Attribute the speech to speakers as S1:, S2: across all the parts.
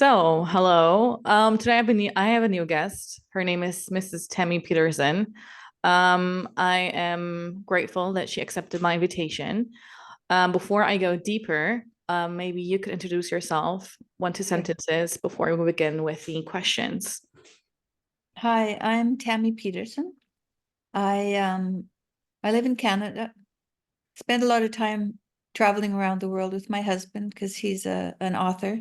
S1: Hello. Today I have a new guest. Her name is Mrs. Tammy Peterson. I am grateful that she accepted my invitation. Before I go deeper, maybe you could introduce yourself, one, two
S2: Sure.
S1: sentences before we begin with the questions.
S2: Hi, I'm Tammy Peterson. I live in Canada. Spend a lot of time traveling around the world with my husband because he's an author,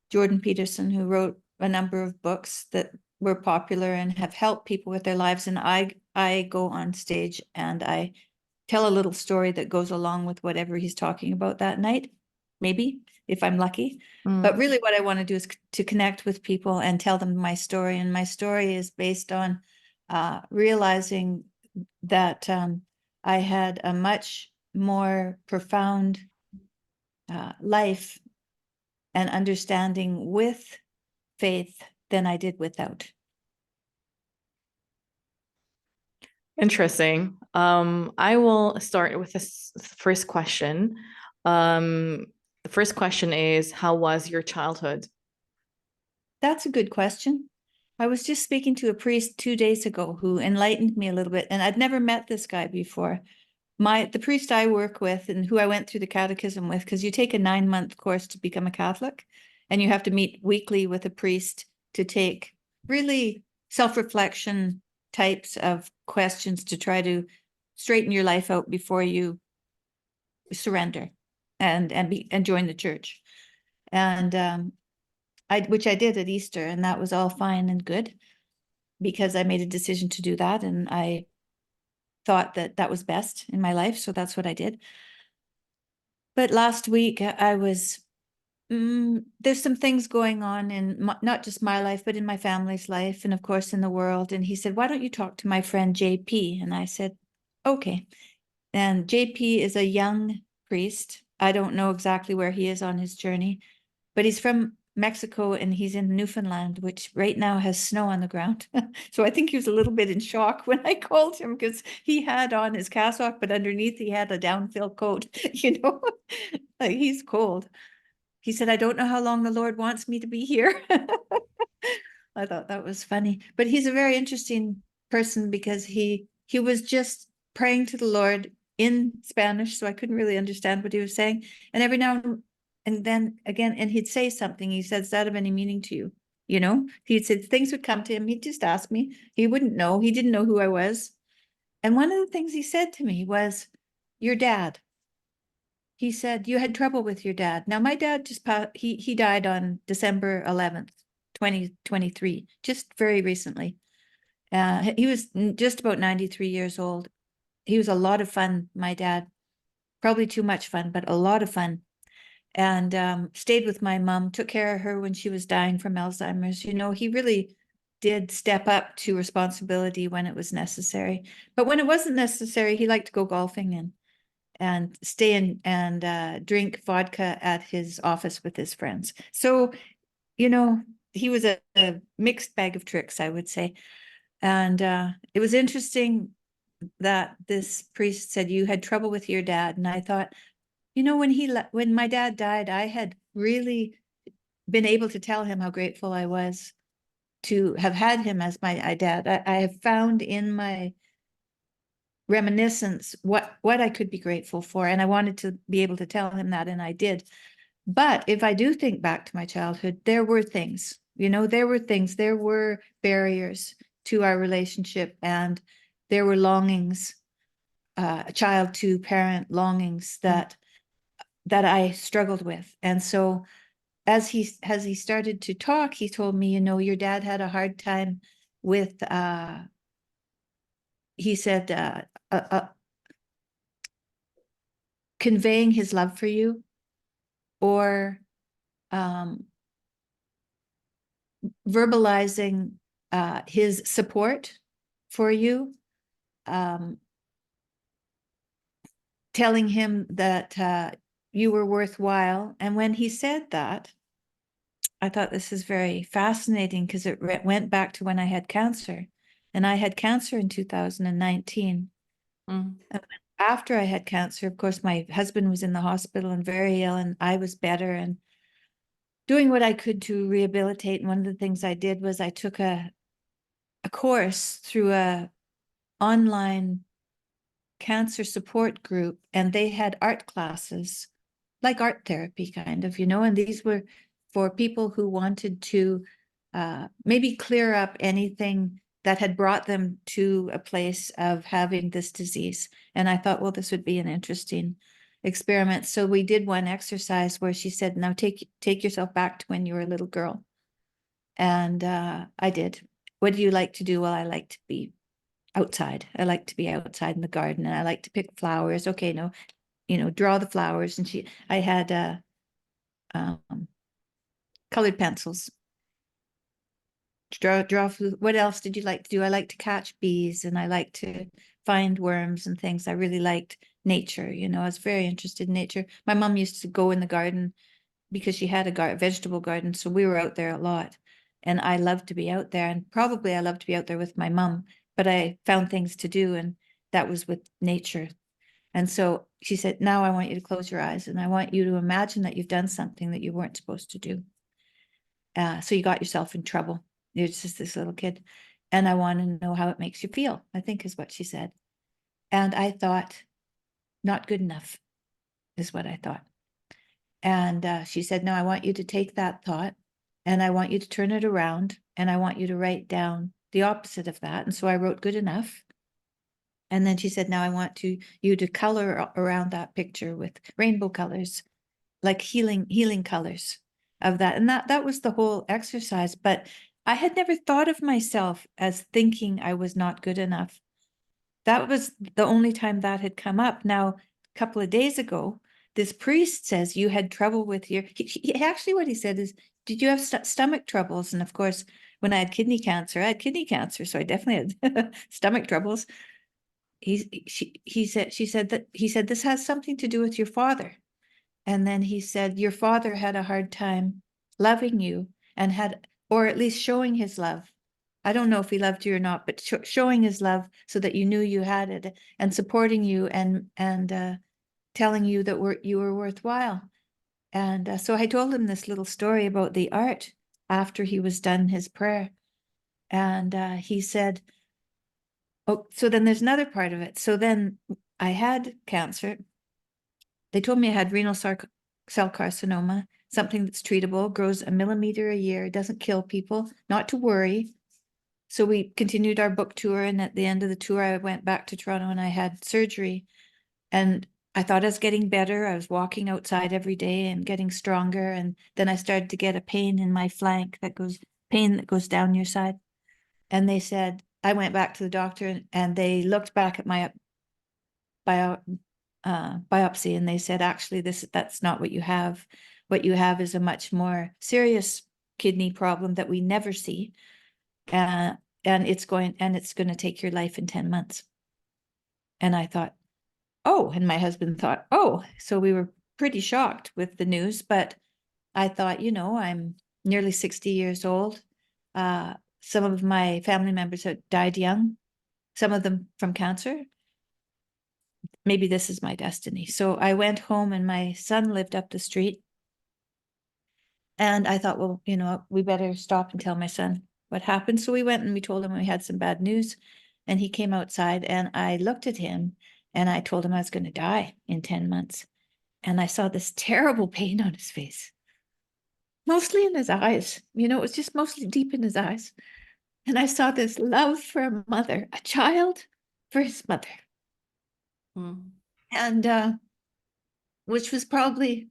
S2: Jordan Peterson, who wrote a number of books that were popular and have helped people with their lives. And I go on stage and I tell a little story that goes along with whatever he's talking about that night, maybe if I'm lucky. But
S1: Mm,
S2: really, what I want to do is to connect with people and tell them my story. And my story is based on realizing that I had a much more profound life and understanding with faith than I did without.
S1: interesting. I will start with this first question. Um, the first question is, how was your childhood?
S2: That's a good question. I was just speaking to a priest 2 days ago who enlightened me a little bit, and I'd never met this guy before. The priest I work with and who I went through the catechism with, because you take a 9-month course to become a Catholic, and you have to meet weekly with a priest to take really self-reflection types of questions to try to straighten your life out before you surrender and join the church. And which I did at Easter, and that was all fine and good because I made a decision to do that, and I thought that that was best in my life, so that's what I did. But last week I was there's some things going on in not just my life, but in my family's life, and of course in the world. And he said, "Why don't you talk to my friend JP?" And I said, "Okay." And JP is a young priest. I don't know exactly where he is on his journey, but he's from Mexico and he's in Newfoundland, which right now has snow on the ground. So I think he was a little bit in shock when I called him because he had on his cassock, but underneath he had a downfill coat, like he's cold. He said, "I don't know how long the Lord wants me to be here." I thought that was funny, but he's a very interesting person because he was just praying to the Lord in Spanish, so I couldn't really understand what he was saying. And every now and then again, and he'd say something. He said, "Does that have any meaning to you?" He said things would come to him. He'd just ask me. He wouldn't know. He didn't know who I was. And one of the things he said to me was, "Your dad." He said, "You had trouble with your dad." Now, my dad he died on December 11th, 2023, just very recently. He was just about 93 years old. He was a lot of fun, my dad. Probably too much fun, but a lot of fun. And stayed with my mom, took care of her when she was dying from Alzheimer's. He really did step up to responsibility when it was necessary. But when it wasn't necessary, he liked to go golfing and stay in and drink vodka at his office with his friends. So, you know, he was a mixed bag of tricks, I would say. And it was interesting that this priest said you had trouble with your dad. And I thought, when my dad died, I had really been able to tell him how grateful I was to have had him as my dad. I have found in my reminiscence what I could be grateful for, and I wanted to be able to tell him that, and I did. But if I do think back to my childhood, there were things, there were barriers to our relationship, and there were longings, child to parent longings that I struggled with. And so as he started to talk, he told me, your dad had a hard time with he said conveying his love for you, or um, verbalizing his support for you, um, telling him that you were worthwhile. And when he said that, I thought this is very fascinating because it went back to when I had cancer. And I had cancer in 2019.
S1: Mm.
S2: And after I had cancer, of course, my husband was in the hospital and very ill, and I was better. And doing what I could to rehabilitate. And one of the things I did was I took a course through a online cancer support group, and they had art classes, like art therapy kind of, and these were for people who wanted to maybe clear up anything that had brought them to a place of having this disease. And I thought, well, this would be an interesting experiment. So we did one exercise where she said, now take yourself back to when you were a little girl. And I did. What do you like to do? Well, I like to be outside. I like to be outside in the garden, and I like to pick flowers. Okay, no, draw the flowers. And I had um, colored pencils. Draw. What else did you like to do? I like to catch bees, and I like to find worms and things. I really liked nature. I was very interested in nature. My mom used to go in the garden because she had a vegetable garden, so we were out there a lot. And I loved to be out there, and probably I loved to be out there with my mom, but I found things to do, and that was with nature. And so she said, now I want you to close your eyes, and I want you to imagine that you've done something that you weren't supposed to do. So you got yourself in trouble. You're just this little kid, and I want to know how it makes you feel, I think is what she said. And I thought, not good enough is what I thought. And she said, no, I want you to take that thought, and I want you to turn it around, and I want you to write down the opposite of that. And so I wrote good enough. And then she said, now I want you to color around that picture with rainbow colors, like healing colors of that. And that was the whole exercise. But I had never thought of myself as thinking I was not good enough. That was the only time that had come up. Now, a couple of days ago, this priest says you had trouble with actually what he said is, did you have stomach troubles? And of course, when I had kidney cancer, so I definitely had stomach troubles. She said this has something to do with your father. And then he said, your father had a hard time loving you, and or at least showing his love. I don't know if he loved you or not, but showing his love so that you knew you had it, and supporting you, and telling you that you were worthwhile. And so I told him this little story about the art after he was done his prayer. And he said, oh, so then there's another part of it. So then I had cancer. They told me I had renal cell carcinoma, something that's treatable, grows a millimeter a year, doesn't kill people, not to worry. So we continued our book tour, and at the end of the tour, I went back to Toronto and I had surgery. And I thought I was getting better. I was walking outside every day and getting stronger. And then I started to get a pain in my flank that goes down your side. And they said, I went back to the doctor, and they looked back at my biopsy, and they said, actually, that's not what you have. What you have is a much more serious kidney problem that we never see. And it's going to take your life in 10 months. And I thought, oh, and my husband thought, oh, so we were pretty shocked with the news. But I thought, I'm nearly 60 years old. Some of my family members have died young, some of them from cancer. Maybe this is my destiny. So I went home, and my son lived up the street. And I thought, well, we better stop and tell my son what happened. So we went and we told him we had some bad news. And he came outside, and I looked at him, and I told him I was going to die in 10 months. And I saw this terrible pain on his face, mostly in his eyes. It was just mostly deep in his eyes. And I saw this love for a mother, a child for his mother. And which was probably,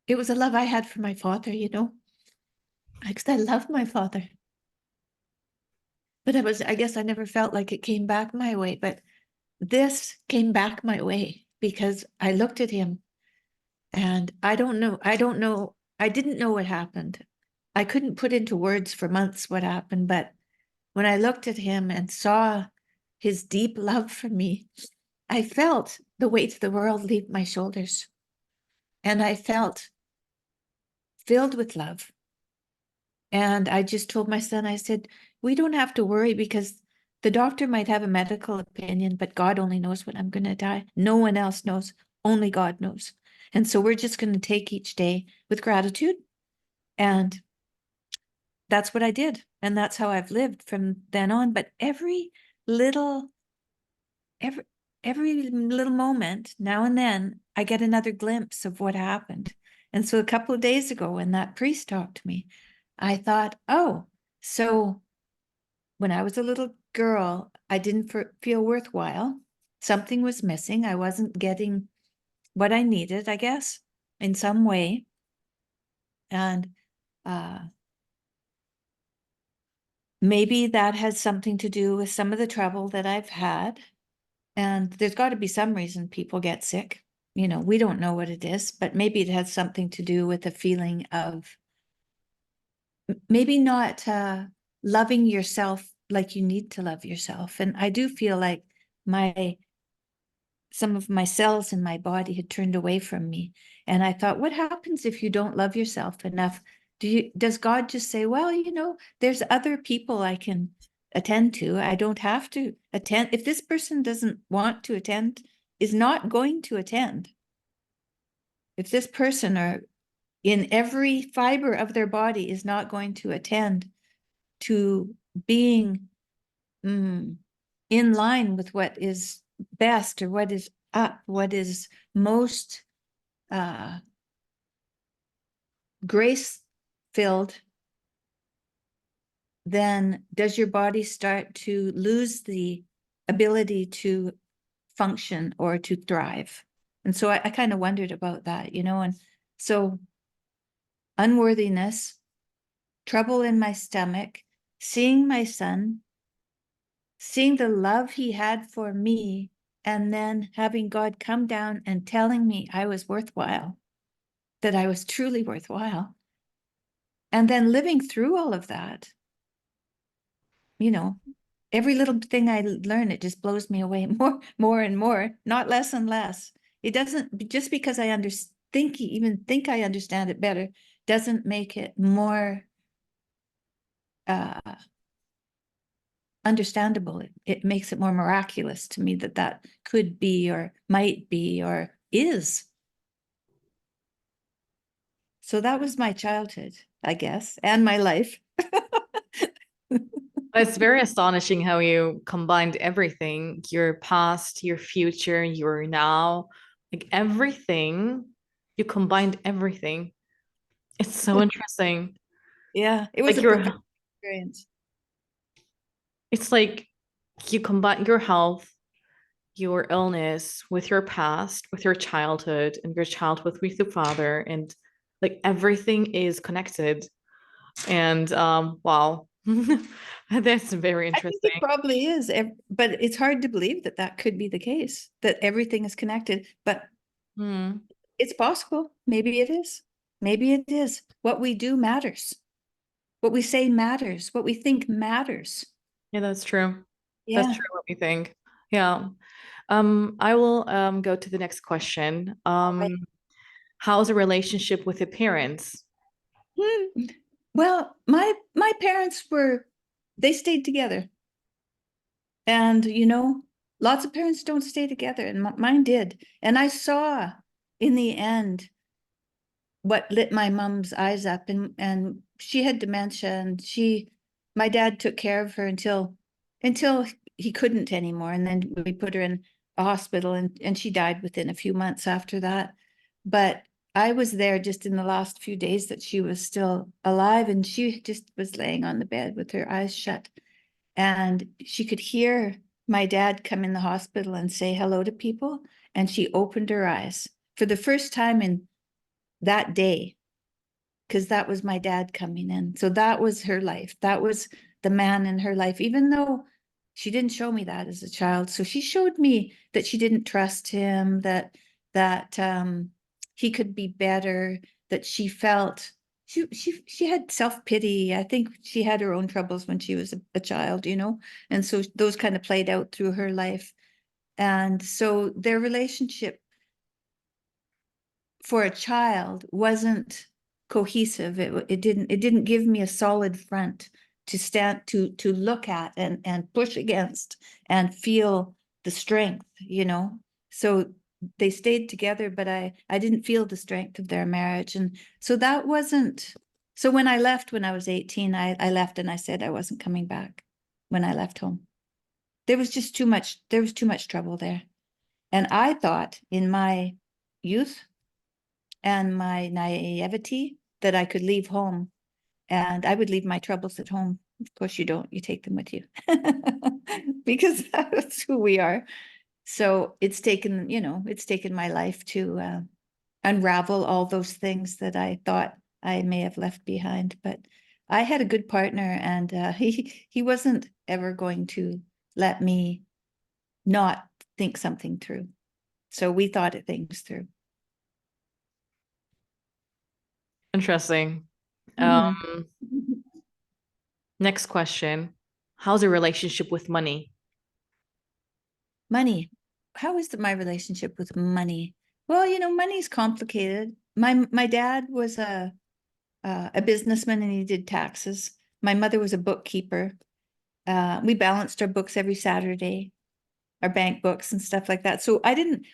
S2: it was a love I had for my father, because I loved my father. But I guess I never felt like it came back my way. But this came back my way because I looked at him, and I didn't know what happened. I couldn't put into words for months what happened, but when I looked at him and saw his deep love for me, I felt the weight of the world leave my shoulders. And I felt filled with love. And I just told my son, I said, we don't have to worry, because the doctor might have a medical opinion, but God only knows when I'm going to die. No one else knows. Only God knows. And so we're just going to take each day with gratitude. And that's what I did. And that's how I've lived from then on. But little, every, every little moment, now and then, I get another glimpse of what happened. And so a couple of days ago, when that priest talked to me, I thought, oh, so when I was a little girl, I didn't feel worthwhile. Something was missing. I wasn't getting what I needed, I guess, in some way. And maybe that has something to do with some of the trouble that I've had. And there's got to be some reason people get sick. You know, we don't know what it is, but maybe it has something to do with a feeling of maybe not loving yourself like you need to love yourself. And I do feel like some of my cells in my body had turned away from me. And I thought, what happens if you don't love yourself enough? Does God just say, well, you know, there's other people I can attend to. I don't have to attend. If this person doesn't want to attend, is not going to attend. If this person or in every fiber of their body is not going to attend to being in line with what is best or what is up, what is most grace filled, then does your body start to lose the ability to function or to thrive? And so I kind of wondered about that, you know, and so unworthiness, trouble in my stomach, seeing my son, seeing the love he had for me, and then having God come down and telling me I was worthwhile, that I was truly worthwhile. And then living through all of that, you know, every little thing I learn, it just blows me away more and more, not less and less. It doesn't, just because I even think I understand it better, doesn't make it more understandable. It makes it more miraculous to me that could be or might be or is. So that was my childhood, I guess, and my life.
S1: It's very astonishing how you combined everything, your past, your future, your now, like everything. You combined everything. It's so interesting.
S2: Yeah, it was
S1: Like
S2: a
S1: your,
S2: profound experience.
S1: it's like you combine your health, your illness with your past, with your childhood, and your childhood with your father, and like everything is connected. And wow, that's very
S2: I think
S1: interesting.
S2: it probably is, but it's hard to believe that could be the case, that everything is connected, but
S1: Hmm.
S2: it's possible. Maybe it is. Maybe it is. What we do matters. What we say matters. What we think matters.
S1: Yeah, that's true. That's
S2: Yeah.
S1: true what we think. Yeah. I will go to the next question.
S2: All right.
S1: How's a relationship with your parents?
S2: Hmm. Well, my parents they stayed together. And, you know, lots of parents don't stay together, and mine did. And I saw in the end what lit my mom's eyes up, and she had dementia, and my dad took care of her until he couldn't anymore. And then we put her in a hospital, and she died within a few months after that. But I was there just in the last few days that she was still alive, and she just was laying on the bed with her eyes shut. And she could hear my dad come in the hospital and say hello to people. And she opened her eyes for the first time in that day, because that was my dad coming in. So that was her life. That was the man in her life, even though she didn't show me that as a child. So she showed me that she didn't trust him, that he could be better, that she felt she had self-pity. I think she had her own troubles when she was a child, you know, and so those kind of played out through her life. And so their relationship for a child wasn't cohesive. It didn't give me a solid front to stand to look at and push against and feel the strength, you know. So they stayed together, but I didn't feel the strength of their marriage. And so that wasn't So when I left when I was 18, I left and I said I wasn't coming back when I left home. There was just too much, there was too much trouble there. And I thought in my youth and my naivety that I could leave home and I would leave my troubles at home. Of course you don't, you take them with you because that's who we are. So it's taken, it's taken my life to unravel all those things that I thought I may have left behind. But I had a good partner, and he wasn't ever going to let me not think something through. So we thought it things through.
S1: Interesting.
S2: Mhm.
S1: Next question. How's your relationship with money?
S2: Money. How is my relationship with money? Well, money's complicated. My dad was a businessman and he did taxes. My mother was a bookkeeper. We balanced our books every Saturday, our bank books and stuff like that. So I didn't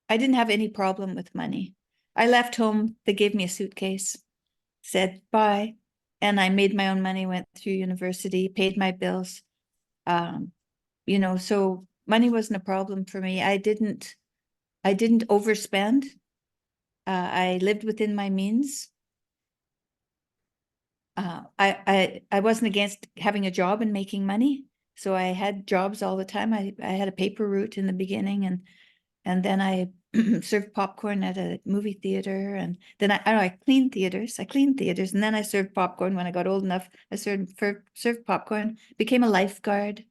S2: have any problem with money. I left home, they gave me a suitcase, said bye, and I made my own money, went through university, paid my bills. Um, so money wasn't a problem for me. I didn't overspend. I lived within my means. I wasn't against having a job and making money. So I had jobs all the time. I had a paper route in the beginning, and then I served popcorn at a movie theater, and then I cleaned theaters. I cleaned theaters, and then I served popcorn when I got old enough. I served popcorn, became a lifeguard,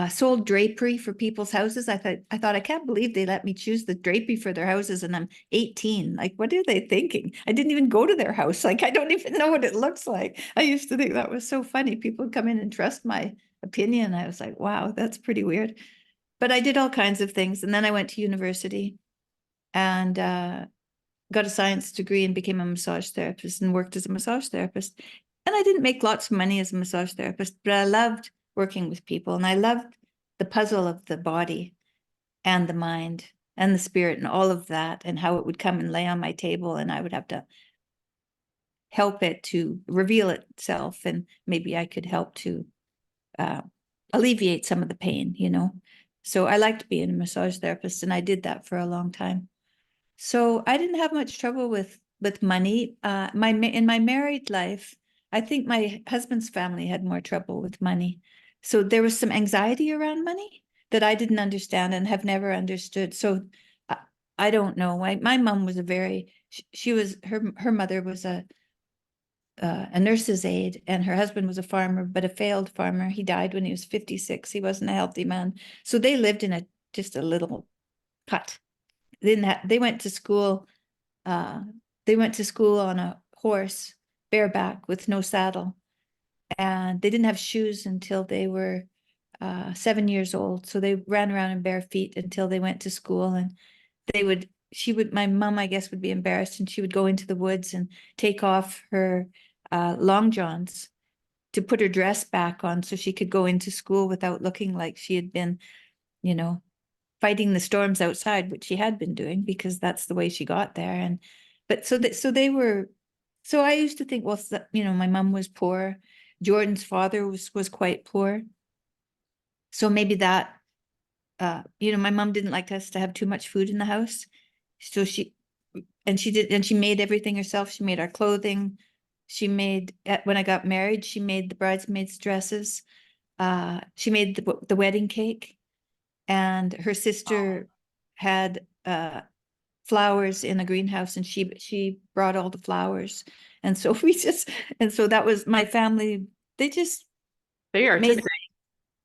S2: sold drapery for people's houses. I thought I can't believe they let me choose the drapery for their houses, and I'm 18. Like, what are they thinking? I didn't even go to their house. Like, I don't even know what it looks like. I used to think that was so funny. People come in and trust my opinion. I was like, wow, that's pretty weird. But I did all kinds of things, and then I went to university and got a science degree and became a massage therapist and worked as a massage therapist. And I didn't make lots of money as a massage therapist, but I loved working with people, and I loved the puzzle of the body and the mind and the spirit and all of that, and how it would come and lay on my table and I would have to help it to reveal itself, and maybe I could help to uh, alleviate some of the pain. So I liked being a massage therapist, and I did that for a long time. So I didn't have much trouble with money. In my married life, I think my husband's family had more trouble with money. So there was some anxiety around money that I didn't understand and have never understood. So I, I don't know. My mom was she was her mother was a nurse's aide, and her husband was a farmer, but a failed farmer. He died when he was 56. He wasn't a healthy man. So they lived in just a little hut. They went to school. Uh, they went to school on a horse, bareback with no saddle, and they didn't have shoes until they were 7 years old. So they ran around in bare feet until they went to school, and my mom, I guess, would be embarrassed, and she would go into the woods and take off her long johns to put her dress back on so she could go into school without looking like she had been, you know, fighting the storms outside, which she had been doing because that's the way she got there. And but so they were. So I used to think, well, my mom was poor. Jordan's father was quite poor. So maybe that, my mom didn't like us to have too much food in the house. So she made everything herself. She made our clothing. When I got married, she made the bridesmaids' dresses. She made the wedding cake, and her sister had flowers in a greenhouse, and she brought all the flowers. And so that was my family. They just
S1: Very
S2: made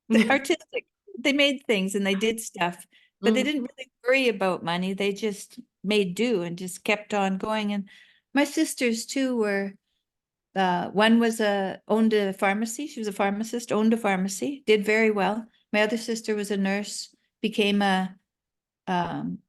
S1: artistic.
S2: artistic. They made things and they did stuff, but they
S1: Mm.
S2: didn't really worry about money. They just made do and just kept on going. And my sisters too were, one owned a pharmacy. She was a pharmacist, owned a pharmacy, did very well. My other sister was a nurse, became um,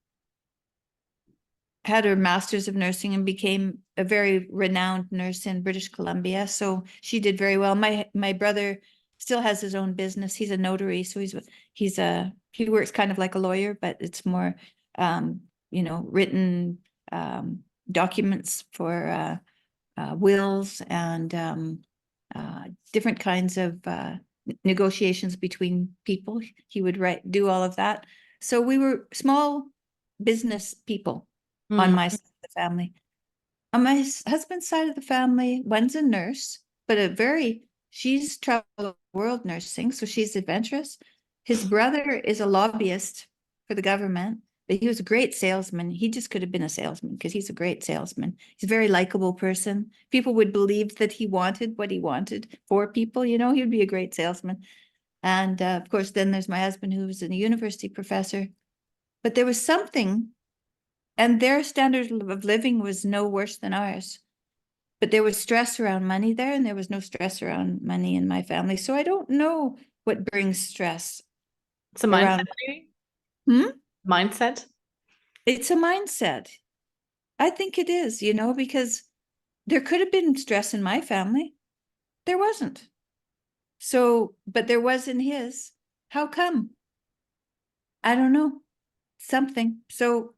S2: had her master's of nursing and became a very renowned nurse in British Columbia. So she did very well. My brother still has his own business. He's a notary, so he works kind of like a lawyer, but it's more written documents for wills and different kinds of negotiations between people. He would do all of that. So we were small business people on my side of the family. On my husband's side of the family, one's a nurse, but she's traveled the world nursing, so she's adventurous. His brother is a lobbyist for the government, but he was a great salesman. He just could have been a salesman because he's a great salesman. He's a very likable person. People would believe that he wanted what he wanted for people. You know, he would be a great salesman. And of course, then there's my husband, who was a university professor. But there was something, and their standard of living was no worse than ours. But there was stress around money there, and there was no stress around money in my family. So I don't know what brings stress
S1: It's a mindset,
S2: around.
S1: maybe?
S2: Hmm?
S1: Mindset?
S2: It's a mindset. I think it is, you know, because there could have been stress in my family. There wasn't. So, but there was in his. How come? I don't know. Something. So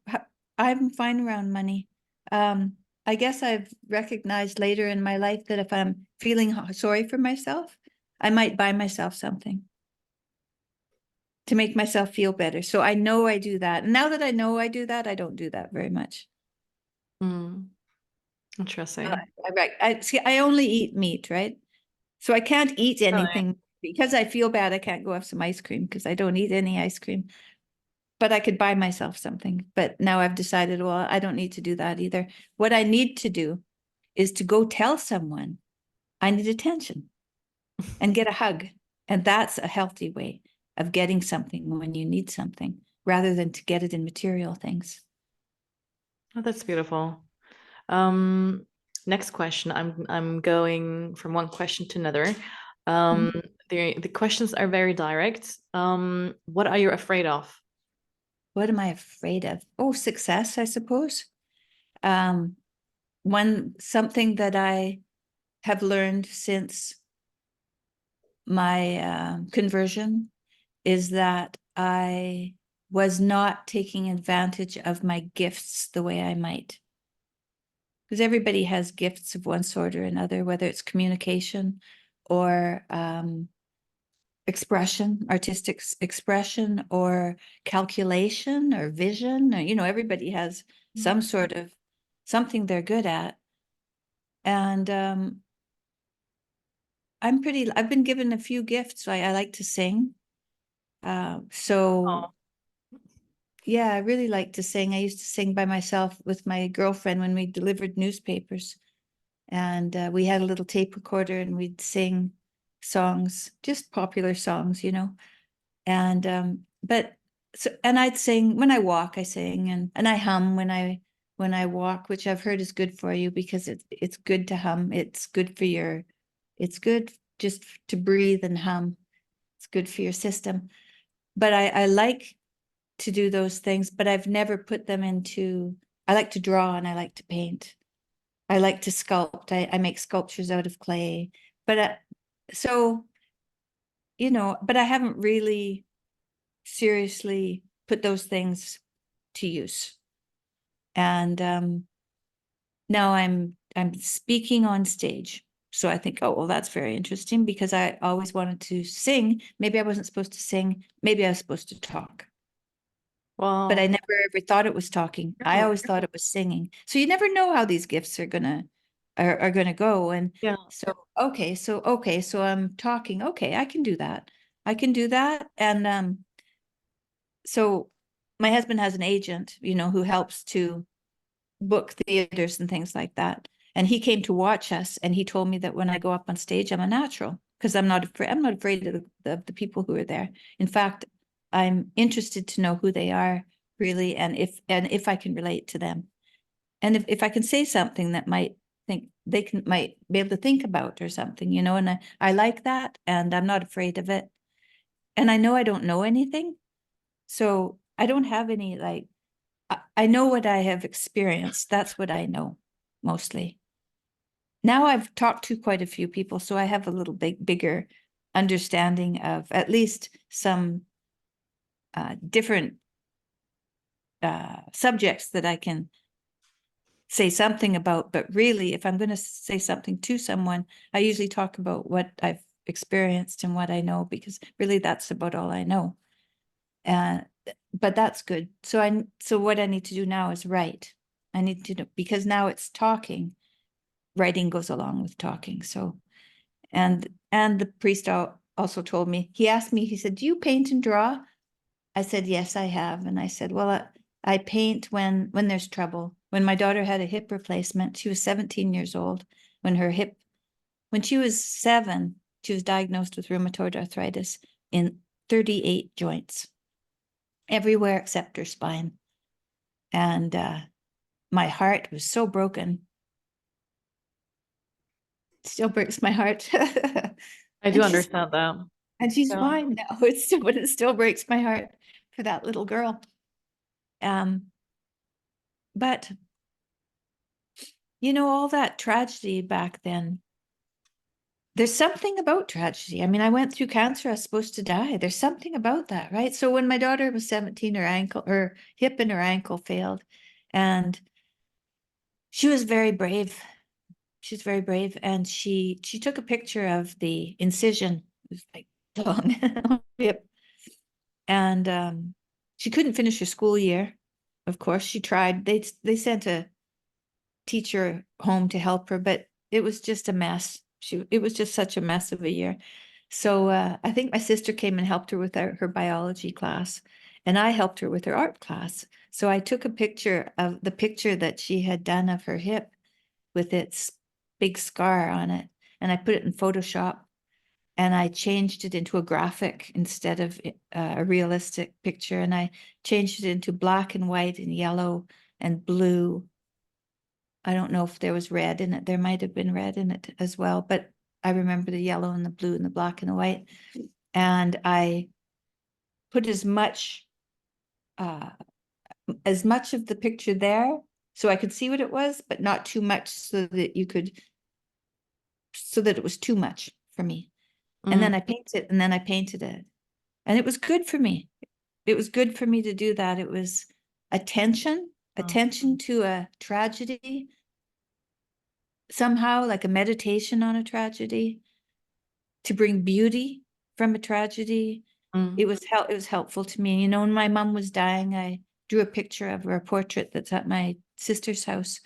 S2: I'm fine around money. I guess I've recognized later in my life that if I'm feeling sorry for myself, I might buy myself something to make myself feel better. So I know I do that. And now that I know I do that, I don't do that very much.
S1: Interesting.
S2: I only eat meat, right? So I can't eat
S1: Really?
S2: anything because I feel bad. I can't go have some ice cream because I don't eat any ice cream. But I could buy myself something. But now I've decided, well, I don't need to do that either. What I need to do is to go tell someone I need attention and get a hug. And that's a healthy way of getting something when you need something, rather than to get it in material things.
S1: Oh, that's beautiful. Um, Next question. I'm going from one question to another. Um, the questions are very direct. What are you afraid of?
S2: What am I afraid of? Oh, success, I suppose. Um, something that I have learned since my conversion is that I was not taking advantage of my gifts the way I might. Because everybody has gifts of one sort or another, whether it's communication or expression, artistic expression, or calculation or vision. Or, you know, everybody has some sort of something they're good at. And I've been given a few gifts. I like to sing. So
S1: Oh,
S2: yeah, I really like to sing. I used to sing by myself with my girlfriend when we delivered newspapers. And we had a little tape recorder and we'd sing songs, just popular songs, you know. And but so and I'd sing when I walk, I sing, and I hum when I walk, which I've heard is good for you because it's good to hum. It's good just to breathe and hum. It's good for your system. But I like to do those things, but I've never put them into. I like to draw and I like to paint. I like to sculpt. I make sculptures out of clay. But so, you know, but I haven't really seriously put those things to use. And now I'm speaking on stage. So I think, oh, well, that's very interesting because I always wanted to sing. Maybe I wasn't supposed to sing. Maybe I was supposed to talk. But
S1: well,
S2: I never ever thought it was talking. I
S1: really?
S2: always thought it was singing. So you never know how these gifts are gonna go. And
S1: Yeah.
S2: so okay, so I'm talking. Okay, I can do that. I can do that. And so my husband has an agent, you know, who helps to book theaters and things like that. And he came to watch us, and he told me that when I go up on stage, I'm a natural because I'm not afraid of the people who are there. In fact, I'm interested to know who they are really, and if I can relate to them, and if I can say something that might be able to think about or something, you know. And I like that, and I'm not afraid of it. And I know I don't know anything, so I don't have any like I know what I have experienced. That's what I know mostly. Now I've talked to quite a few people, so I have a little bigger understanding of at least some different subjects that I can say something about, but really, if I'm going to say something to someone, I usually talk about what I've experienced and what I know, because really that's about all I know. And but that's good. So what I need to do now is write. I need to know, because now it's talking. Writing goes along with talking. So and the priest also told me, he asked me, he said, "Do you paint and draw?" I said, "Yes, I have." And I said, "Well, I paint when there's trouble." When my daughter had a hip replacement, she was 17 years old. When she was 7, she was diagnosed with rheumatoid arthritis in 38 joints, everywhere except her spine. And my heart was so broken. It still breaks my heart.
S1: I do
S2: and she's
S1: understand that.
S2: and she's
S1: Yeah.
S2: fine now. But it still breaks my heart for that little girl. Um, but all that tragedy back then, there's something about tragedy. I mean, I went through cancer. I was supposed to die. There's something about that, right? So when my daughter was 17, her hip and her ankle failed, and she was very brave. She's very brave, and she took a picture of the incision. It was like long hip, and she couldn't finish her school year. Of course, she tried. They sent a teacher home to help her, but it was just a mess. It was just such a mess of a year. So I think my sister came and helped her with her biology class, and I helped her with her art class. So I took a picture of the picture that she had done of her hip with its big scar on it, and I put it in Photoshop, and I changed it into a graphic instead of a realistic picture, and I changed it into black and white and yellow and blue. I don't know if there was red in it. There might have been red in it as well, but I remember the yellow and the blue and the black and the white. And I put uh, as much of the picture there so I could see what it was, but not too much so that it was too much for me. And then
S1: Mm.
S2: I painted, and then I painted it. And it was good for me. It was good for me to do that. It was attention to a tragedy, somehow like a meditation on a tragedy, to bring beauty from a tragedy.
S1: Mm.
S2: It was helpful to me. When my mom was dying, I drew a picture of her, a portrait that's at my sister's house.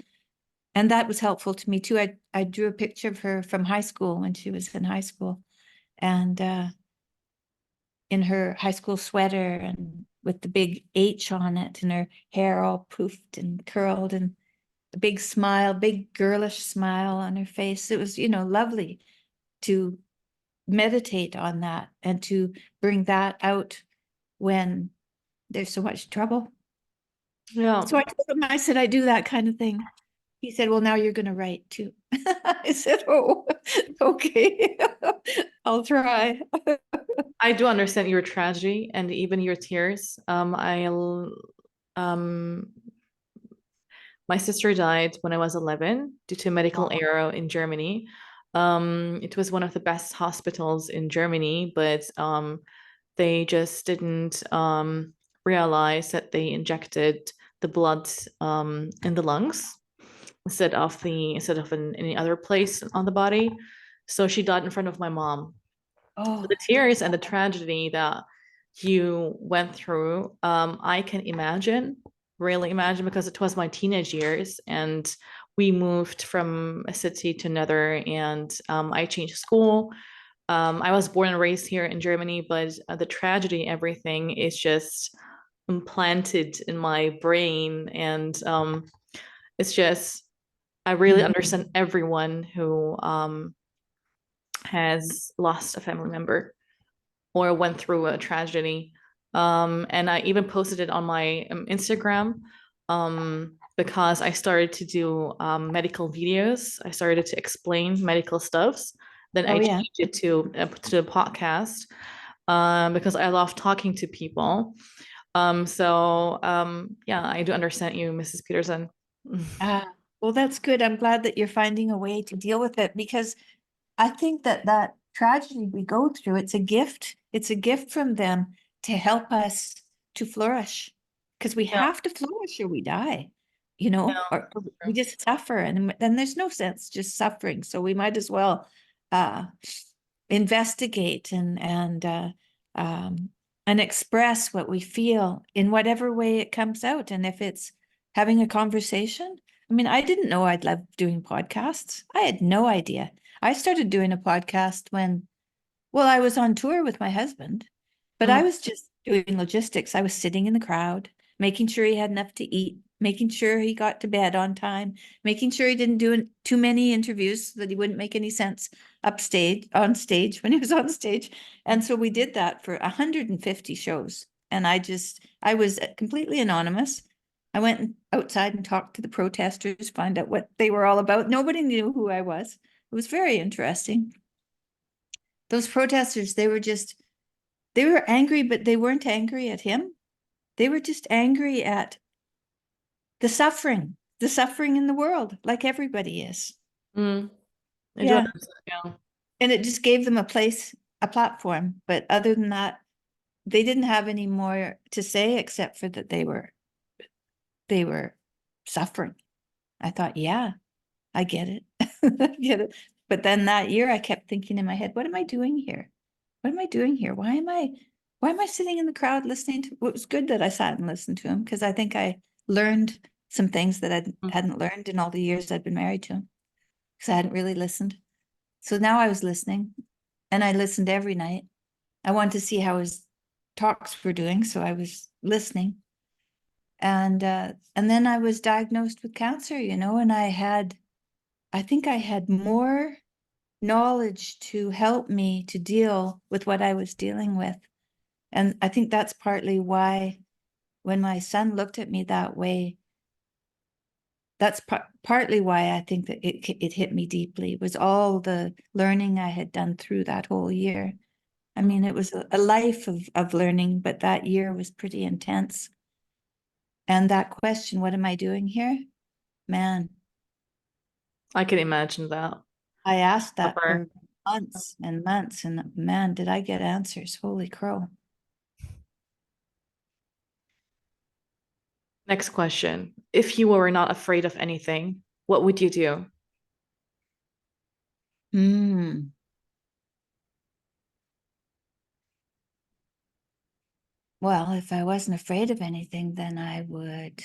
S2: And that was helpful to me too. I drew a picture of her from high school when she was in high school, and in her high school sweater and with the big H on it, and her hair all poofed and curled, and a big smile, big girlish smile on her face. It was, lovely to meditate on that and to bring that out when there's so much trouble.
S1: Yeah.
S2: So I told him, I said, I do that kind of thing. He said, well, now you're going to write too. I said, oh, okay, I'll try.
S1: I do understand your tragedy and even your tears. My sister died when I was 11 due to a medical error in Germany. It was one of the best hospitals in Germany, but they just didn't realize that they injected the blood in the lungs instead of in any other place on the body. So she died in front of my mom. The
S2: Oh,
S1: tears and the tragedy that you went through, I can imagine, really imagine, because it was my teenage years and we moved from a city to another, and I changed school. I was born and raised here in Germany, but the tragedy, everything is just implanted in my brain, and it's just I really understand everyone who has lost a family member or went through a tragedy. And I even posted it on my Instagram because I started to do medical videos. I started to explain medical stuffs. Then I
S2: oh yeah.
S1: changed it to the podcast because I love talking to people. Yeah, I do understand you, Mrs. Peterson.
S2: Ah, well, that's good. I'm glad that you're finding a way to deal with it, because I think that tragedy we go through, it's a gift. It's a gift from them to help us to flourish, because we
S1: Yeah.
S2: have to flourish or we die. or we just suffer, and then there's no sense just suffering. So we might as well investigate and express what we feel in whatever way it comes out. And if it's having a conversation, I mean, I didn't know I'd love doing podcasts. I had no idea. I started doing a podcast when, well, I was on tour with my husband, but I was just doing logistics. I was sitting in the crowd, making sure he had enough to eat, making sure he got to bed on time, making sure he didn't do too many interviews so that he wouldn't make any sense on stage when he was on stage. And so we did that for 150 shows. And I was completely anonymous. I went outside and talked to the protesters, find out what they were all about. Nobody knew who I was. It was very interesting. Those protesters, they were angry, but they weren't angry at him. They were just angry at the suffering in the world, like everybody is.
S1: It
S2: Yeah.
S1: does, yeah.
S2: And it just gave them a platform. But other than that, they didn't have any more to say except for that they were suffering. I thought, yeah, I get it. I get it. But then that year I kept thinking in my head, what am I doing here? What am I doing here? Why am I sitting in the crowd listening to? It was good that I sat and listened to him, because I think I learned some things that I hadn't learned in all the years I'd been married to him, because I hadn't really listened. So now I was listening, and I listened every night. I wanted to see how his talks were doing, so I was listening. And then I was diagnosed with cancer, and I think I had more knowledge to help me to deal with what I was dealing with. And I think that's partly why when my son looked at me that way, that's partly why I think that it hit me deeply, was all the learning I had done through that whole year. I mean, it was a life of learning, but that year was pretty intense. And that question, what am I doing here? Man,
S1: I can imagine that.
S2: I asked that
S1: Upper.
S2: for months and months, and man, did I get answers. Holy crow.
S1: Next question. If you were not afraid of anything, what would you do?
S2: Hmm. Well, if I wasn't afraid of anything, then I would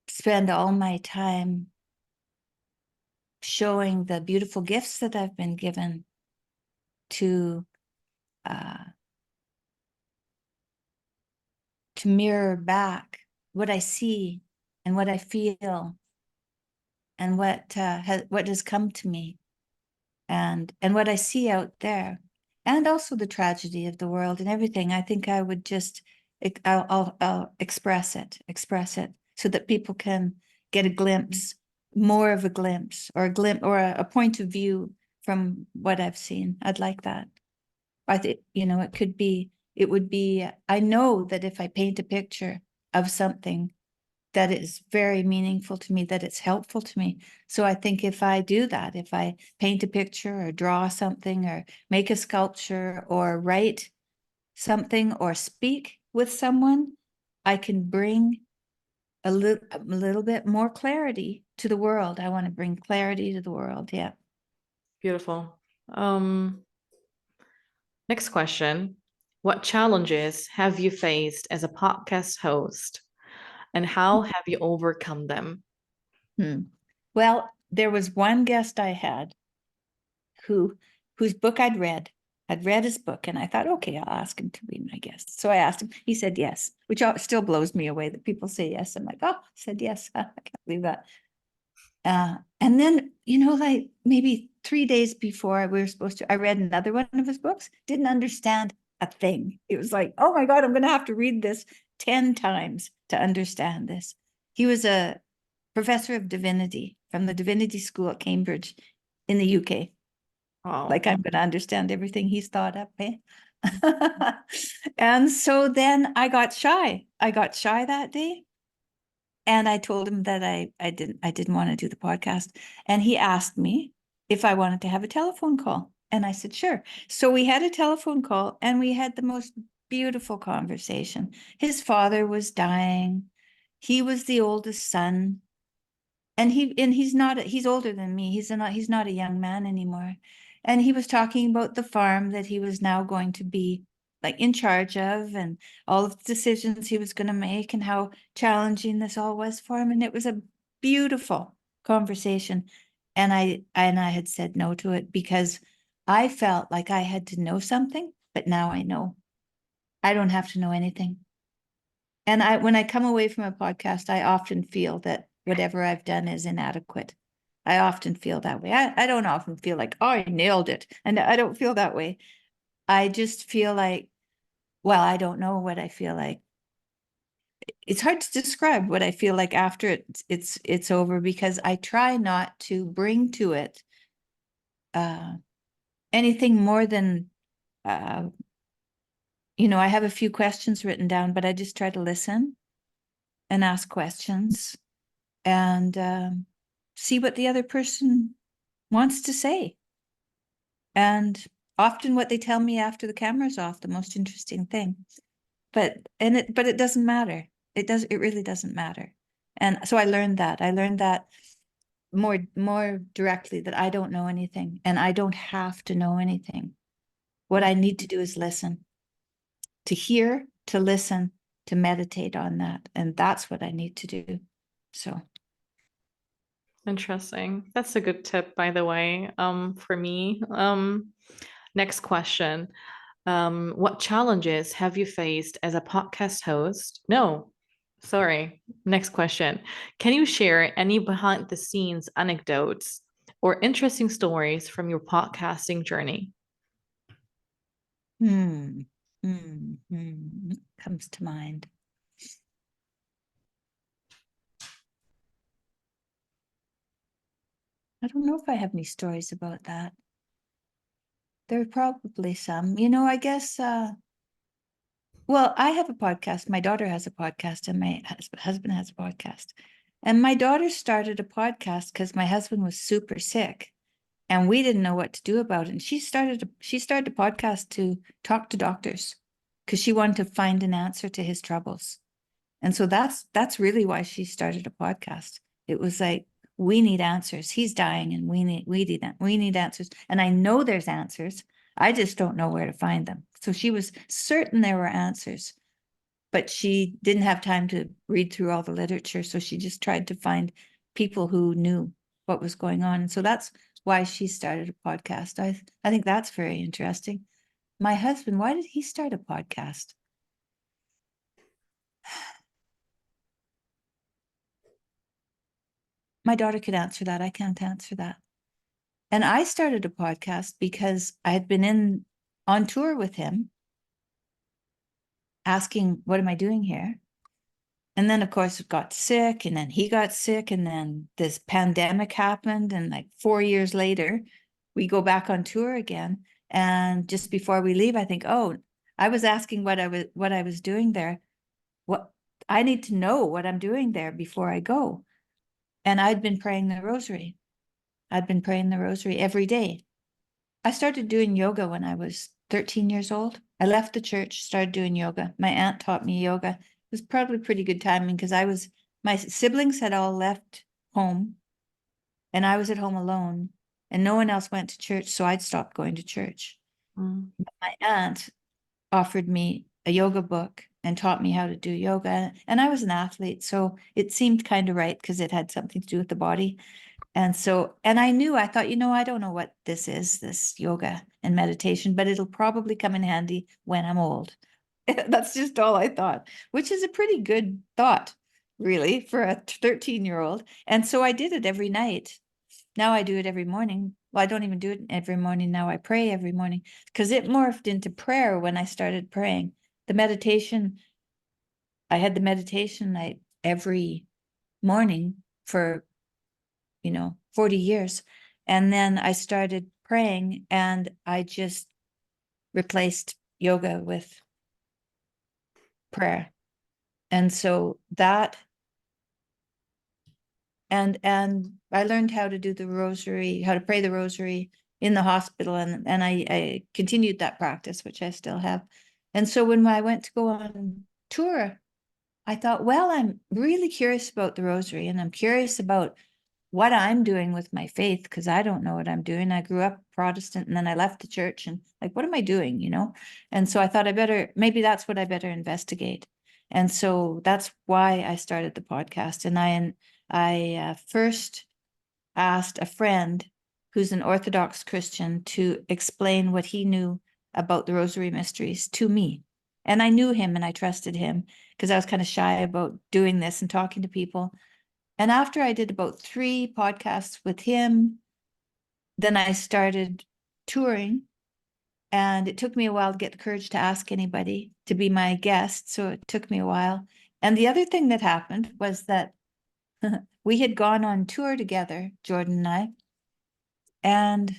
S2: spend all my time showing the beautiful gifts that I've been given uh, to mirror back what I see and what I feel and what has come to me and what I see out there, and also the tragedy of the world and everything. I think I would just I'll express it so that people can get a glimpse, more of a glimpse, or a point of view from what I've seen. I'd like that. I think, it would be, I know that if I paint a picture of something that is very meaningful to me, that it's helpful to me. So I think if I do that, if I paint a picture or draw something or make a sculpture or write something or speak with someone, I can bring a little bit more clarity to the world. I want to bring clarity to the world. Yeah.
S1: Beautiful. Next question. What challenges have you faced as a podcast host, and how have you overcome them?
S2: Well, there was one guest I had whose book I'd read. I'd read his book, and I thought, okay, I'll ask him to be my guest. So I asked him. He said yes, which still blows me away that people say yes. I'm like, oh, he said yes. I can't believe that. And then, like maybe 3 days before we were supposed to, I read another one of his books, didn't understand a thing. It was like, oh my God, I'm going to have to read this 10 times to understand this. He was a professor of divinity from the Divinity School at Cambridge in the UK.
S1: Oh,
S2: Like I'm going to understand everything he's thought up, eh? And so then I got shy. I got shy that day. And I told him that I didn't want to do the podcast. And he asked me if I wanted to have a telephone call. And I said, sure. So we had a telephone call, and we had the most beautiful conversation. His father was dying. he was the oldest son, and he's older than me. He's not a young man anymore. And he was talking about the farm that he was now going to be like in charge of, and all of the decisions he was going to make, and how challenging this all was for him. And it was a beautiful conversation. And I had said no to it because I felt like I had to know something, but now I know. I don't have to know anything. And when I come away from a podcast, I often feel that whatever I've done is inadequate. I often feel that way. I don't often feel like, oh, I nailed it. And I don't feel that way. I just feel like, well, I don't know what I feel like. It's hard to describe what I feel like after it's over, because I try not to bring to it anything more than I have a few questions written down, but I just try to listen and ask questions and see what the other person wants to say. And often what they tell me after the camera's off, the most interesting thing. But it doesn't matter. It really doesn't matter. And so I learned that. I learned that more directly, that I don't know anything and I don't have to know anything. What I need to do is listen, to hear, to listen, to meditate on that. And that's what I need to do. So
S1: Interesting. That's a good tip, by the way, for me. Next question. What challenges have you faced as a podcast host? No, sorry. Next question. Can you share any behind the scenes anecdotes or interesting stories from your podcasting journey?
S2: comes to mind. I don't know if I have any stories about that. There are probably some. I guess, well, I have a podcast. My daughter has a podcast, and my husband has a podcast. And my daughter started a podcast because my husband was super sick and we didn't know what to do about it. And she started a podcast to talk to doctors because she wanted to find an answer to his troubles. And so that's really why she started a podcast. It was like, we need answers. He's dying and we need answers. And I know there's answers. I just don't know where to find them. So she was certain there were answers, but she didn't have time to read through all the literature. So she just tried to find people who knew what was going on. And so that's why she started a podcast. I think that's very interesting. My husband, why did he start a podcast? My daughter could answer that. I can't answer that. And I started a podcast because I had been on tour with him, asking, what am I doing here? And then, of course, got sick, and then he got sick, and then this pandemic happened. And like 4 years later, we go back on tour again. And just before we leave, I think, oh, I was asking what I was doing there. What I need to know what I'm doing there before I go. And I'd been praying the rosary. I'd been praying the rosary every day. I started doing yoga when I was 13 years old. I left the church, started doing yoga. My aunt taught me yoga. It was probably pretty good timing because my siblings had all left home and I was at home alone and no one else went to church. So I'd stopped going to church.
S1: Mm.
S2: My aunt offered me a yoga book and taught me how to do yoga. And I was an athlete, so it seemed kind of right because it had something to do with the body. And so, and I thought, I don't know what this is, this yoga and meditation, but it'll probably come in handy when I'm old. That's just all I thought, which is a pretty good thought, really, for a 13-year-old. And so I did it every night. Now I do it every morning. Well, I don't even do it every morning. Now I pray every morning because it morphed into prayer when I started praying. The meditation, I had the meditation night every morning for 40 years. And then I started praying and I just replaced yoga with prayer. And so that, and I learned how to do the rosary, how to pray the rosary in the hospital. And I continued that practice, which I still have. And so when I went to go on tour I thought, well, I'm really curious about the rosary, and I'm curious about what I'm doing with my faith, because I don't know what I'm doing. I grew up Protestant and then I left the church, and like, what am I doing, you know? And so I thought maybe that's what I better investigate. And so that's why I started the podcast. And I first asked a friend who's an Orthodox Christian to explain what he knew about the Rosary Mysteries to me. And I knew him and I trusted him because I was kind of shy about doing this and talking to people. And after I did about 3 podcasts with him, then I started touring. And it took me a while to get the courage to ask anybody to be my guest. So it took me a while. And the other thing that happened was that we had gone on tour together, Jordan and and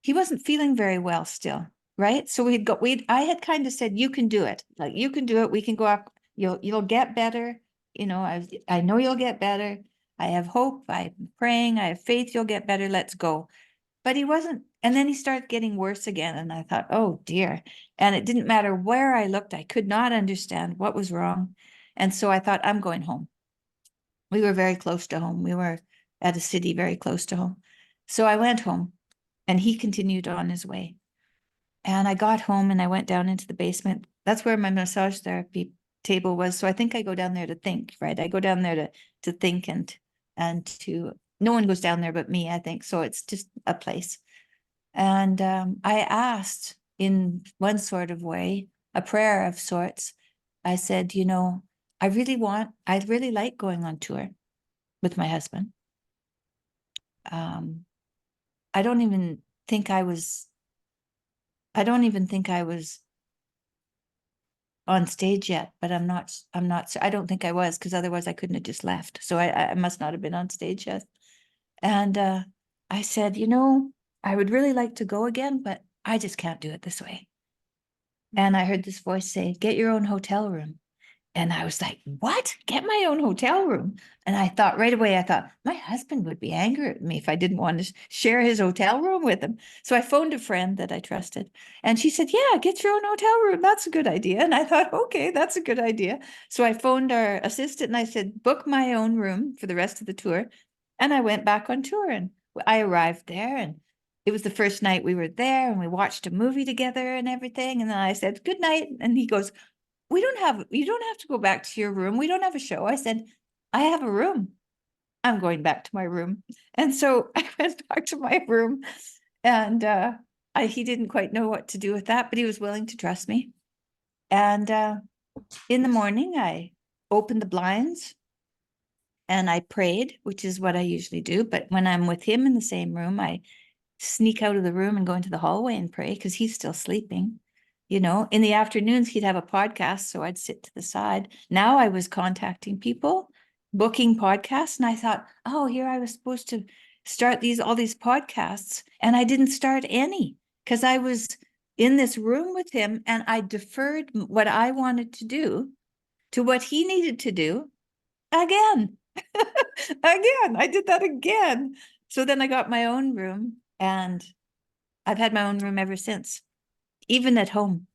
S2: he wasn't feeling very well still, right? So I had kind of said, you can do it. Like, you can do it. We can go up. You'll get better. You know, I know you'll get better. I have hope. I'm praying. I have faith you'll get better. Let's go. But he wasn't. And then he started getting worse again. And I thought, oh dear. And it didn't matter where I looked. I could not understand what was wrong. And so I thought, I'm going home. We were very close to home. We were at a city very close to home. So I went home and he continued on his way. And I got home and I went down into the basement. That's where my massage therapy table was. So I think I go down there to think, right? I go down there to think and to, no one goes down there but me, I think. So it's just a place. And I asked in one sort of way, a prayer of sorts. I said, you know, I really like going on tour with my husband. I don't even think I was I don't even think I was on stage yet, but I don't think I was, because otherwise I couldn't have just left. So I must not have been on stage yet. And I said, you know, I would really like to go again, but I just can't do it this way. And I heard this voice say, get your own hotel room. And I was like, what? Get my own hotel room. And I thought right away, my husband would be angry at me if I didn't want to share his hotel room with him. So I phoned a friend that I trusted. And she said, yeah, get your own hotel room. That's a good idea. And I thought, okay, that's a good idea. So I phoned our assistant and I said, book my own room for the rest of the tour. And I went back on tour and I arrived there, and it was the first night we were there, and we watched a movie together and everything. And then I said, good night. And he goes, you don't have to go back to your room. We don't have a show. I said, I have a room. I'm going back to my room. And so I went back to my room, and he didn't quite know what to do with that, but he was willing to trust me. And in the morning, I opened the blinds and I prayed, which is what I usually do. But when I'm with him in the same room, I sneak out of the room and go into the hallway and pray because he's still sleeping. You know, in the afternoons, he'd have a podcast, so I'd sit to the side. Now I was contacting people, booking podcasts, and I thought, oh, here I was supposed to start all these podcasts, and I didn't start any because I was in this room with him, and I deferred what I wanted to do to what he needed to do again. Again, I did that again. So then I got my own room, and I've had my own room ever since, even at home.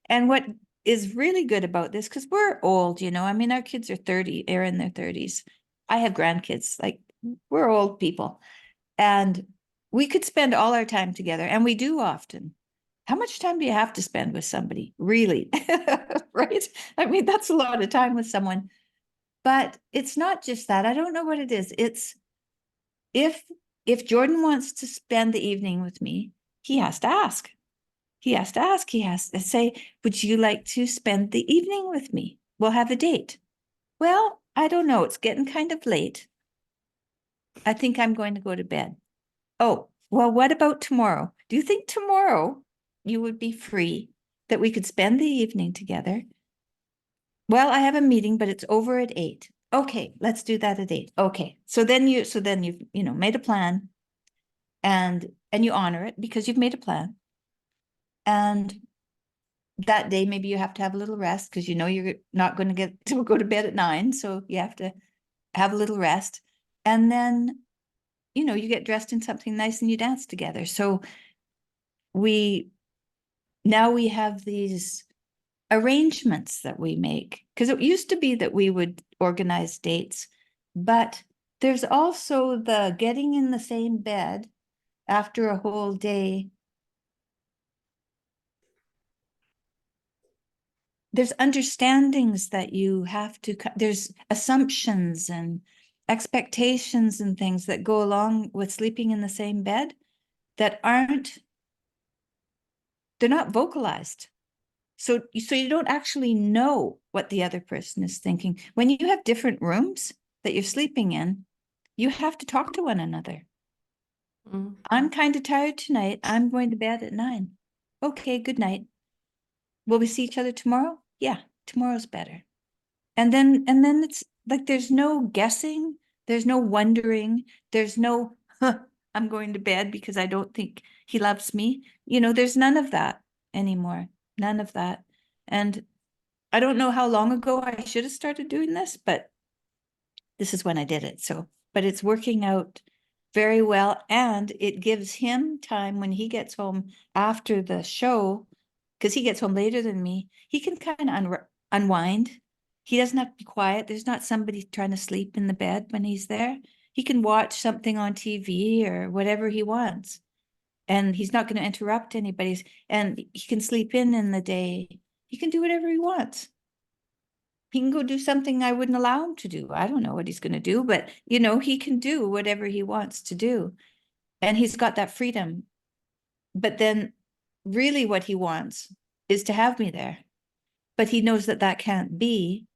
S2: And what is really good about this, because we're old, you know, I mean, our kids are 30, they're in their 30s. I have grandkids, like, we're old people. And we could spend all our time together, and we do often. How much time do you have to spend with somebody, really? Right? I mean, that's a lot of time with someone. But it's not just that. I don't know what it is. It's if Jordan wants to spend the evening with me, he has to ask. He has to ask. He has to say, would you like to spend the evening with me? We'll have a date. Well, I don't know. It's getting kind of late. I think I'm going to go to bed. Oh, well, what about tomorrow? Do you think tomorrow you would be free, that we could spend the evening together? Well, I have a meeting, but it's over at 8. Okay, let's do that at 8. Okay. So then you've, made a plan, and you honor it because you've made a plan. And that day, maybe you have to have a little rest because you know you're not going to get to go to bed at 9. So you have to have a little rest. And then, you get dressed in something nice and you dance together. So now we have these arrangements that we make. Because it used to be that we would organize dates, but there's also the getting in the same bed after a whole day. There's understandings that you have to, there's assumptions and expectations and things that go along with sleeping in the same bed that aren't, they're not vocalized. So you don't actually know what the other person is thinking. When you have different rooms that you're sleeping in, you have to talk to one another.
S1: Mm.
S2: I'm kind of tired tonight. I'm going to bed at 9. Okay, good night. Will we see each other tomorrow? Yeah, tomorrow's better. And then it's like there's no guessing, there's no wondering, there's no I'm going to bed because I don't think he loves me. There's none of that anymore. None of that. And I don't know how long ago I should have started doing this, but this is when I did it. So, but it's working out very well. And it gives him time when he gets home after the show, because he gets home later than me, he can kind of unwind. He doesn't have to be quiet. There's not somebody trying to sleep in the bed when he's there. He can watch something on TV or whatever he wants. And he's not going to interrupt anybody's, and he can sleep in the day. He can do whatever he wants. He can go do something I wouldn't allow him to do. I don't know what he's going to do, but he can do whatever he wants to do. And he's got that freedom. But then really what he wants is to have me there. But he knows that that can't be.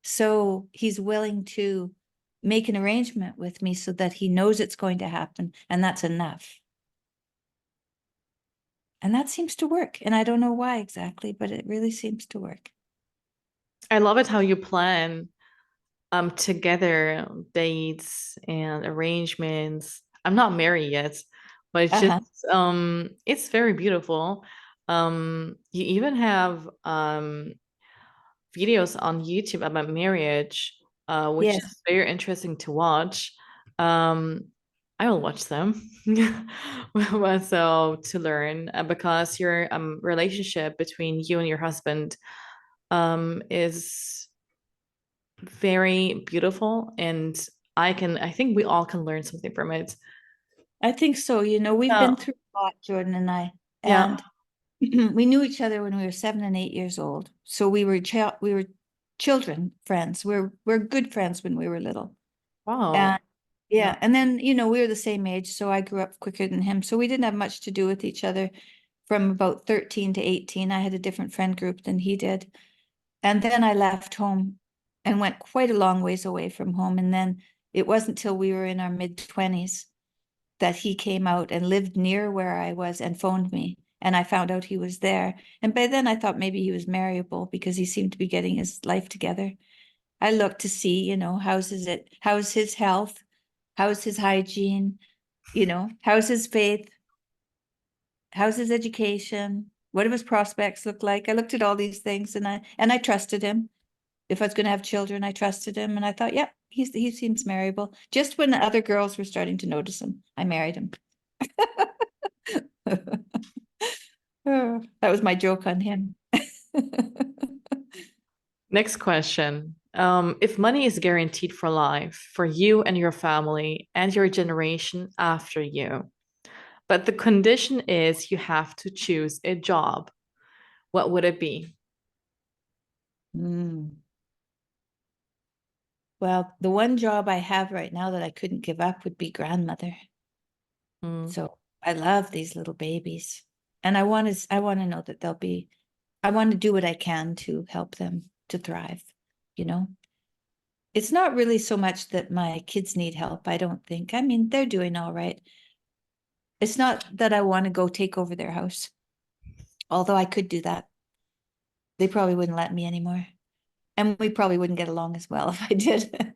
S2: So he's willing to make an arrangement with me so that he knows it's going to happen. And that's enough. And that seems to work. And I don't know why exactly, but it really seems to work.
S1: I love it how you plan together dates and arrangements. I'm not married yet, but it's
S2: Uh-huh.
S1: just it's very beautiful. You even have videos on YouTube about marriage, which
S2: Yes.
S1: is very interesting to watch. Um, I will watch them. So to learn because your relationship between you and your husband is very beautiful, and I think we all can learn something from it.
S2: I think so. We've
S1: Yeah,
S2: been through a lot, Jordan and I.
S1: yeah.
S2: And we knew each other when we were 7 and 8 years old. So we were children friends. We're good friends when we were little.
S1: Wow.
S2: And
S1: Yeah.
S2: yeah, and then we were the same age, so I grew up quicker than him. So we didn't have much to do with each other from about 13 to 18. I had a different friend group than he did. And then I left home and went quite a long ways away from home. And then it wasn't till we were in our mid-20s that he came out and lived near where I was and phoned me. And I found out he was there. And by then I thought maybe he was marryable because he seemed to be getting his life together. I looked to see, how's his health? How's his hygiene? How's his faith? How's his education? What do his prospects look like? I looked at all these things and I trusted him. If I was going to have children, I trusted him. And I thought, yeah, he seems marryable. Just when the other girls were starting to notice him, I married him. Oh, that was my joke on him.
S1: Next question. If money is guaranteed for life for you and your family and your generation after you, but the condition is you have to choose a job, what would it be?
S2: Mm. Well, the one job I have right now that I couldn't give up would be grandmother.
S1: Mm.
S2: So I love these little babies. And I want to know that I want to do what I can to help them to thrive, you know? It's not really so much that my kids need help, I don't think. I mean, they're doing all right. It's not that I want to go take over their house, although I could do that. They probably wouldn't let me anymore. And we probably wouldn't get along as well if I did.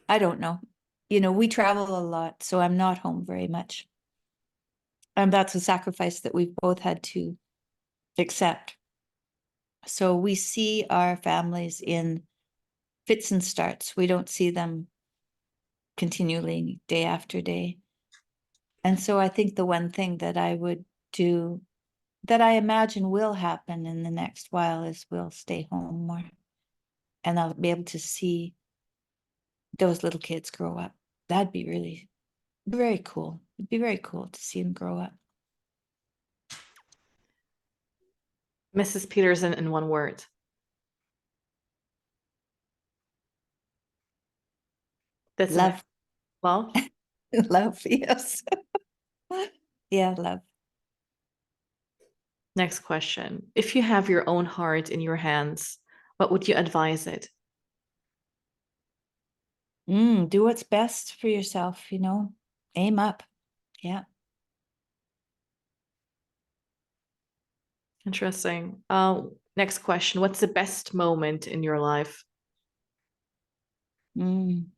S2: I don't know. We travel a lot, so I'm not home very much. And that's a sacrifice that we've both had to accept. So we see our families in fits and starts. We don't see them continually day after day. And so I think the one thing that I would do that I imagine will happen in the next while is we'll stay home more, and I'll be able to see those little kids grow up. That'd be really very cool. It'd be very cool to see them grow up.
S1: Mrs. Peterson in one word. That's
S2: Love.
S1: love.
S2: Love, yes. Yeah, love.
S1: Next question. If you have your own heart in your hands, what would you advise it?
S2: Do what's best for yourself, aim up. Yeah.
S1: Interesting. Next question. What's the best moment in your life?
S2: Having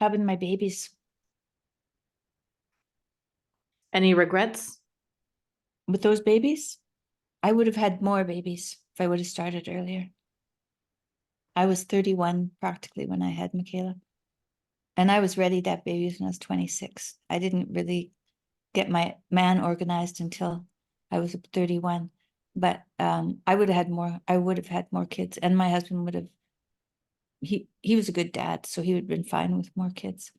S2: my babies.
S1: Any regrets?
S2: With those babies, I would have had more babies if I would have started earlier. I was 31 practically when I had Michaela. And I was ready to have babies when I was 26. I didn't really get my man organized until I was 31. But I would have had more kids. And my husband would have, he was a good dad, so he would have been fine with more kids.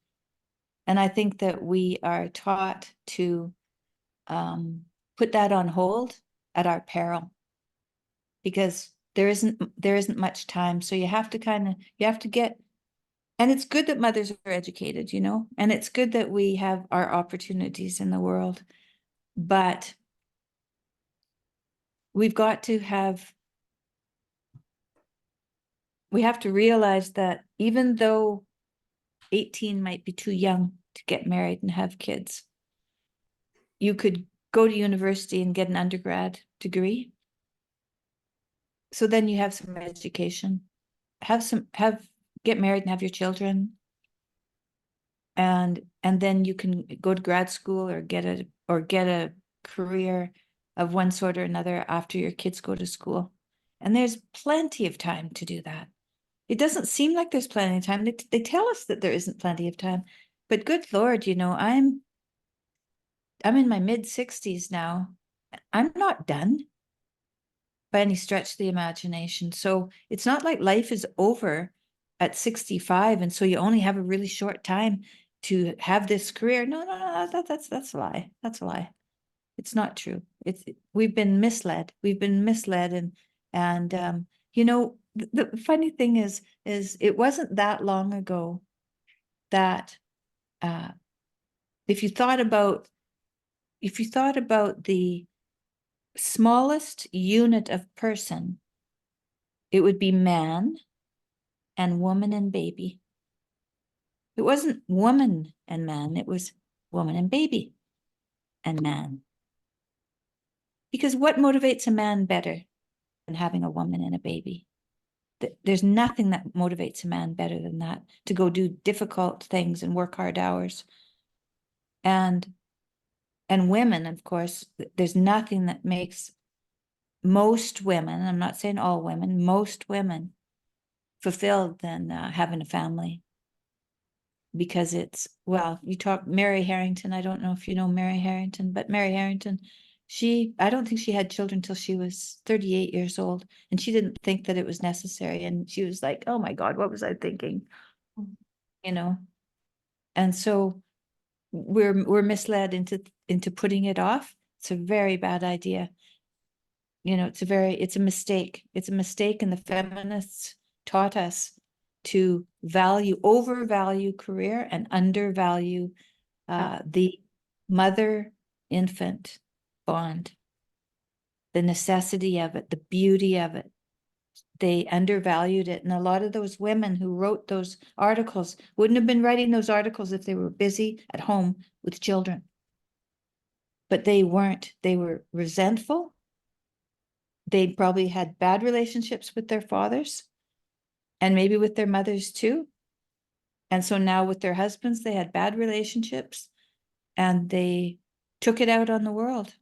S2: And I think that we are taught to put that on hold at our peril, because there isn't much time. So you have to get, and it's good that mothers are educated, and it's good that we have our opportunities in the world, but we have to realize that even though 18 might be too young to get married and have kids, you could go to university and get an undergrad degree. So then you have some education, get married and have your children. And then you can go to grad school or get a career of one sort or another after your kids go to school. And there's plenty of time to do that. It doesn't seem like there's plenty of time. They tell us that there isn't plenty of time, but good Lord, I'm in my mid-60s now. I'm not done by any stretch of the imagination. So it's not like life is over at 65, and so you only have a really short time to have this career. No, that's a lie. That's a lie. It's not true. We've been misled. And the funny thing is it wasn't that long ago that if you thought about the smallest unit of person, it would be man and woman and baby. It wasn't woman and man, it was woman and baby and man. Because what motivates a man better than having a woman and a baby? There's nothing that motivates a man better than that, to go do difficult things and work hard hours. And women, of course, there's nothing that makes most women, I'm not saying all women, most women fulfilled than having a family. Because you talk Mary Harrington. I don't know if you know Mary Harrington, but Mary Harrington, I don't think she had children until she was 38 years old, and she didn't think that it was necessary. And she was like, oh my God, what was I thinking? And so we're misled into putting it off. It's a very bad idea. It's a mistake. It's a mistake, and the feminists taught us to overvalue career and undervalue the mother-infant bond, the necessity of it, the beauty of it. They undervalued it. And a lot of those women who wrote those articles wouldn't have been writing those articles if they were busy at home with children. But they weren't. They were resentful. They probably had bad relationships with their fathers and maybe with their mothers too. And so now with their husbands, they had bad relationships and they took it out on the world.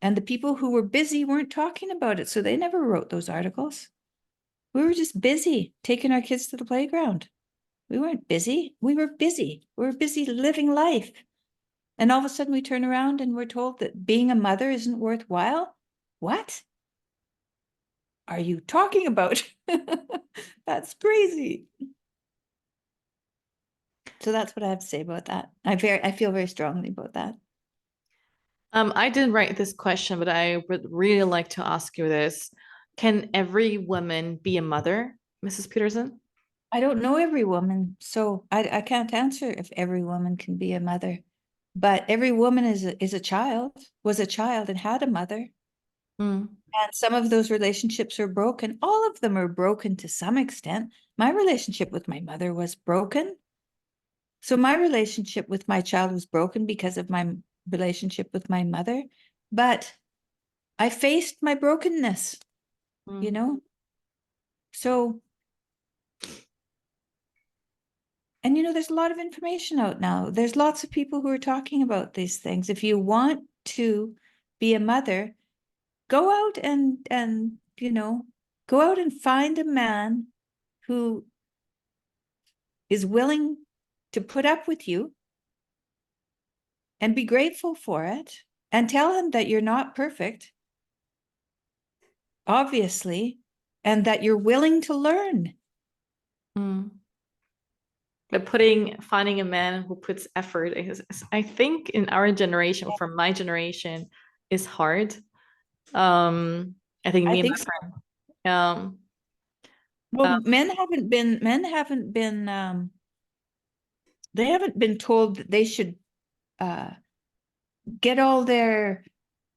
S2: And the people who were busy weren't talking about it. So they never wrote those articles. We were just busy taking our kids to the playground. We weren't busy. We were busy. We were busy living life. And all of a sudden we turn around and we're told that being a mother isn't worthwhile. What are you talking about? That's crazy. So that's what I have to say about that. I feel very strongly about that.
S1: I didn't write this question, but I would really like to ask you this. Can every woman be a mother, Mrs. Peterson?
S2: I don't know every woman, so I can't answer if every woman can be a mother. But every woman is a child, was a child and had a mother.
S1: Mm,
S2: And some of those relationships are broken. All of them are broken to some extent. My relationship with my mother was broken. So my relationship with my child was broken because of my relationship with my mother. But I faced my brokenness, you
S1: mm.
S2: know? So, and there's a lot of information out now. There's lots of people who are talking about these things. If you want to be a mother, go out and go out and find a man who is willing to put up with you and be grateful for it and tell him that you're not perfect, obviously, and that you're willing to learn.
S1: Mm. But finding a man who puts effort I think in our generation, or from my generation, is hard. I think
S2: I
S1: me and
S2: think
S1: my
S2: so.
S1: friend, um,
S2: Well, they haven't been told that they should uh, get all their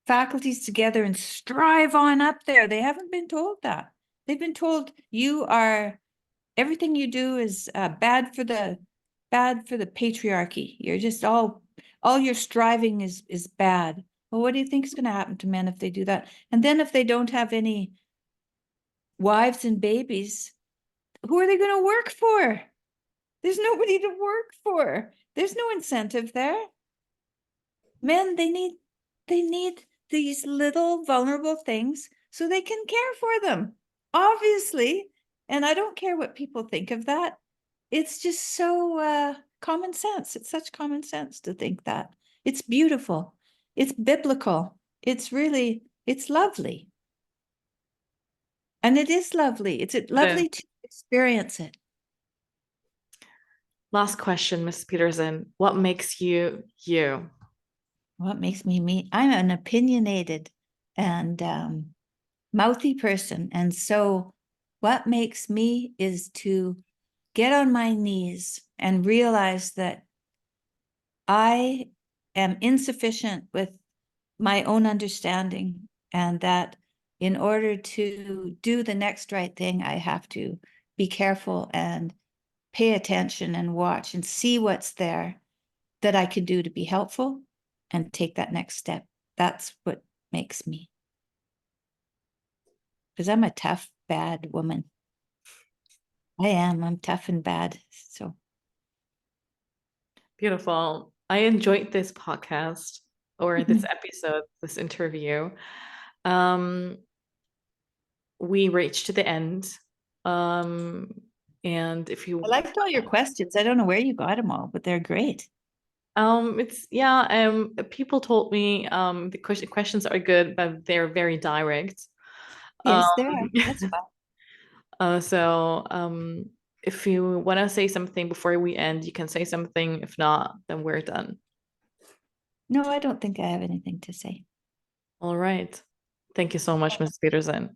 S2: faculties together and strive on up there. They haven't been told that. They've been told everything you do is bad for the patriarchy. You're just all your striving is bad. Well, what do you think is going to happen to men if they do that? And then if they don't have any wives and babies, who are they going to work for? There's nobody to work for. There's no incentive there. Men, they need these little vulnerable things so they can care for them, obviously. And I don't care what people think of that. It's just so common sense. It's such common sense to think that. It's beautiful. It's biblical. It's lovely. And it is lovely. It's
S1: the
S2: lovely to experience it.
S1: last question, Mrs. Peterson. What makes you you?
S2: What makes me me? I'm an opinionated and mouthy person. And so what makes me is to get on my knees and realize that I am insufficient with my own understanding, and that in order to do the next right thing, I have to be careful and pay attention and watch and see what's there that I can do to be helpful and take that next step. That's what makes me. Because I'm a tough, bad woman. I am. I'm tough and bad. So
S1: Beautiful. I enjoyed this podcast, or this episode, this interview. Um, we reached the end. Um, and if
S2: I
S1: you
S2: liked all your questions. I don't know where you got them all, but they're great.
S1: it's yeah, people told me the questions are good, but they're very direct. Um
S2: Yes, there are. That's fine.
S1: so if you want to say something before we end, you can say something. If not, then we're done.
S2: No, I don't think I have anything to say.
S1: All right. Thank you so much, Mrs. Peterson.